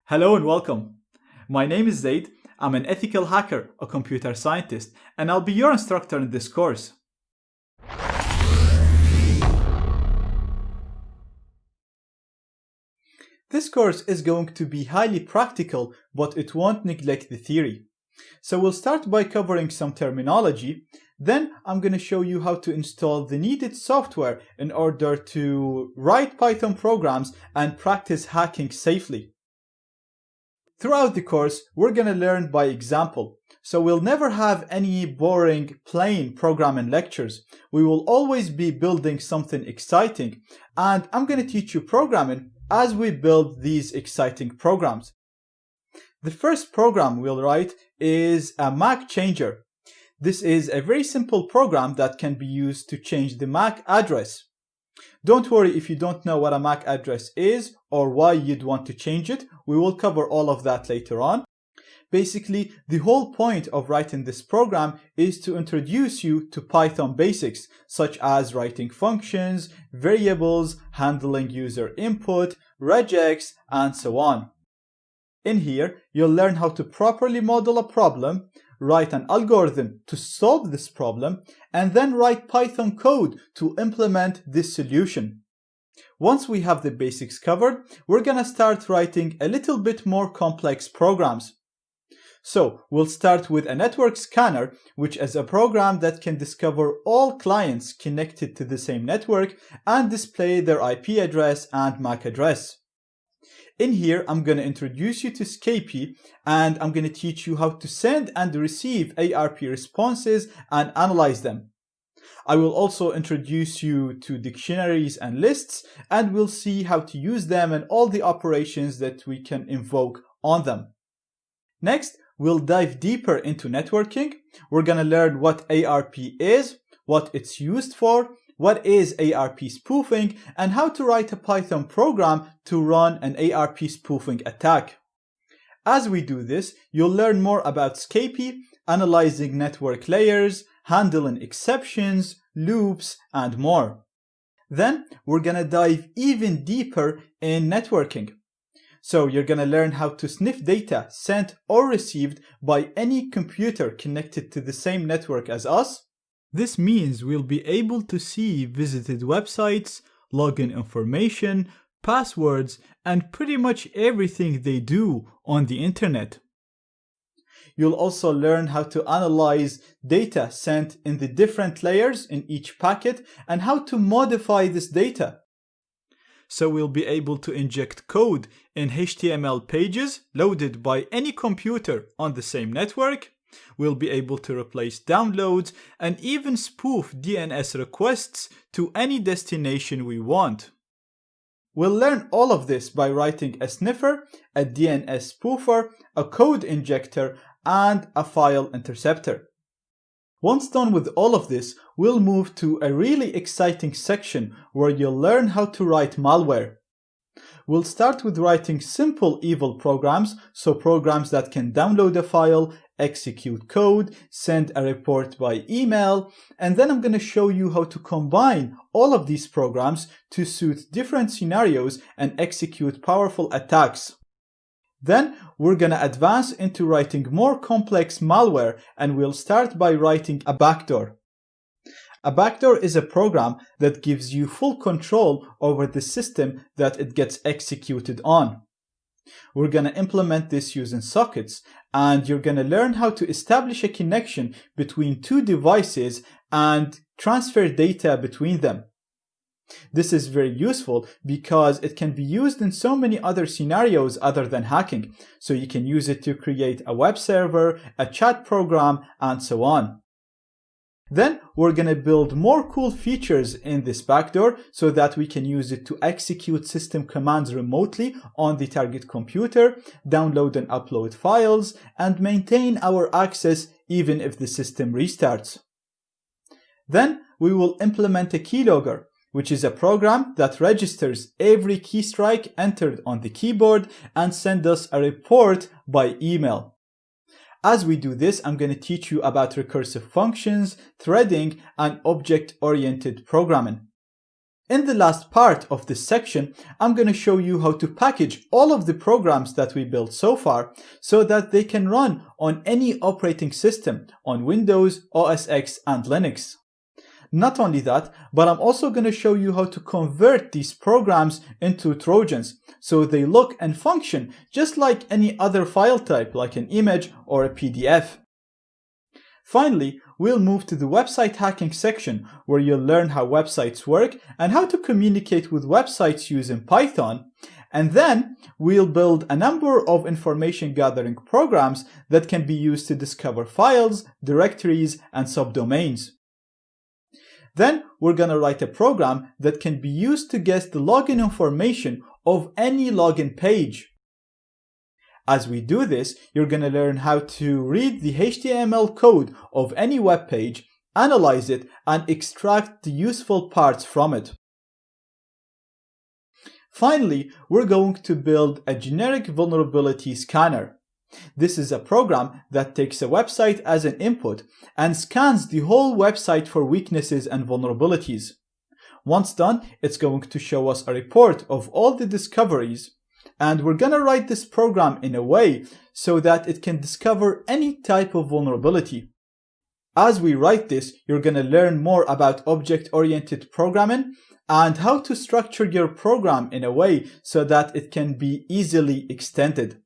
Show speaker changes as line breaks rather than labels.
Hello and welcome. My name is Zaid. I'm an ethical hacker, a computer scientist, and I'll be your instructor in this course. This course is going to be highly practical, but it won't neglect the theory. So we'll start by covering some terminology. Then I'm going to show you how to install the needed software in order to write Python programs and practice hacking safely. Throughout the course, we're going to learn by example. So we'll never have any boring, plain programming lectures. We will always be building something exciting. And I'm going to teach you programming as we build these exciting programs. The first program we'll write is a MAC changer. This is a very simple program that can be used to change the MAC address. Don't worry if you don't know what a MAC address is or why you'd want to change it. We will cover all of that later on. Basically, the whole point of writing this program is to introduce you to Python basics, such as writing functions, variables, handling user input, regex, and so on. In here, you'll learn how to properly model a problem, write an algorithm to solve this problem, and then write Python code to implement this solution. Once we have the basics covered, we're going to start writing a little bit more complex programs. So we'll start with a network scanner, which is a program that can discover all clients connected to the same network and display their IP address and MAC address. In here, I'm going to introduce you to Scapy, and I'm going to teach you how to send and receive ARP responses and analyze them. I will also introduce you to dictionaries and lists, and we'll see how to use them and all the operations that we can invoke on them. Next, we'll dive deeper into networking. We're going to learn what ARP is, what it's used for, what is ARP spoofing, and how to write a Python program to run an ARP spoofing attack. As we do this, you'll learn more about Scapy, analyzing network layers, handling exceptions, loops, and more. Then we're going to dive even deeper in networking. So you're going to learn how to sniff data sent or received by any computer connected to the same network as us. This means we'll be able to see visited websites, login information, passwords, and pretty much everything they do on the internet. You'll also learn how to analyze data sent in the different layers in each packet and how to modify this data. So we'll be able to inject code in HTML pages loaded by any computer on the same network. We'll be able to replace downloads and even spoof DNS requests to any destination we want. We'll learn all of this by writing a sniffer, a DNS spoofer, a code injector, and a file interceptor. Once done with all of this, we'll move to a really exciting section where you'll learn how to write malware. We'll start with writing simple evil programs, so programs that can download a file, execute code, send a report by email, and then I'm going to show you how to combine all of these programs to suit different scenarios and execute powerful attacks. Then we're going to advance into writing more complex malware, and we'll start by writing a backdoor. A backdoor is a program that gives you full control over the system that it gets executed on. We're going to implement this using sockets, and you're going to learn how to establish a connection between two devices and transfer data between them. This is very useful because it can be used in so many other scenarios other than hacking. So you can use it to create a web server, a chat program, and so on. Then we're going to build more cool features in this backdoor so that we can use it to execute system commands remotely on the target computer, download and upload files, and maintain our access even if the system restarts. Then we will implement a keylogger, which is a program that registers every key strike entered on the keyboard and sends us a report by email. As we do this, I'm going to teach you about recursive functions, threading, and object-oriented programming. In the last part of this section, I'm going to show you how to package all of the programs that we built so far so that they can run on any operating system on Windows, OS X, and Linux. Not only that, but I'm also going to show you how to convert these programs into Trojans so they look and function just like any other file type like an image or a PDF. Finally, we'll move to the website hacking section where you'll learn how websites work and how to communicate with websites using Python. And then we'll build a number of information gathering programs that can be used to discover files, directories, and subdomains. Then we're going to write a program that can be used to guess the login information of any login page. As we do this, you're going to learn how to read the HTML code of any web page, analyze it, and extract the useful parts from it. Finally, we're going to build a generic vulnerability scanner. This is a program that takes a website as an input and scans the whole website for weaknesses and vulnerabilities. Once done, it's going to show us a report of all the discoveries. And we're going to write this program in a way so that it can discover any type of vulnerability. As we write this, you're going to learn more about object-oriented programming and how to structure your program in a way so that it can be easily extended.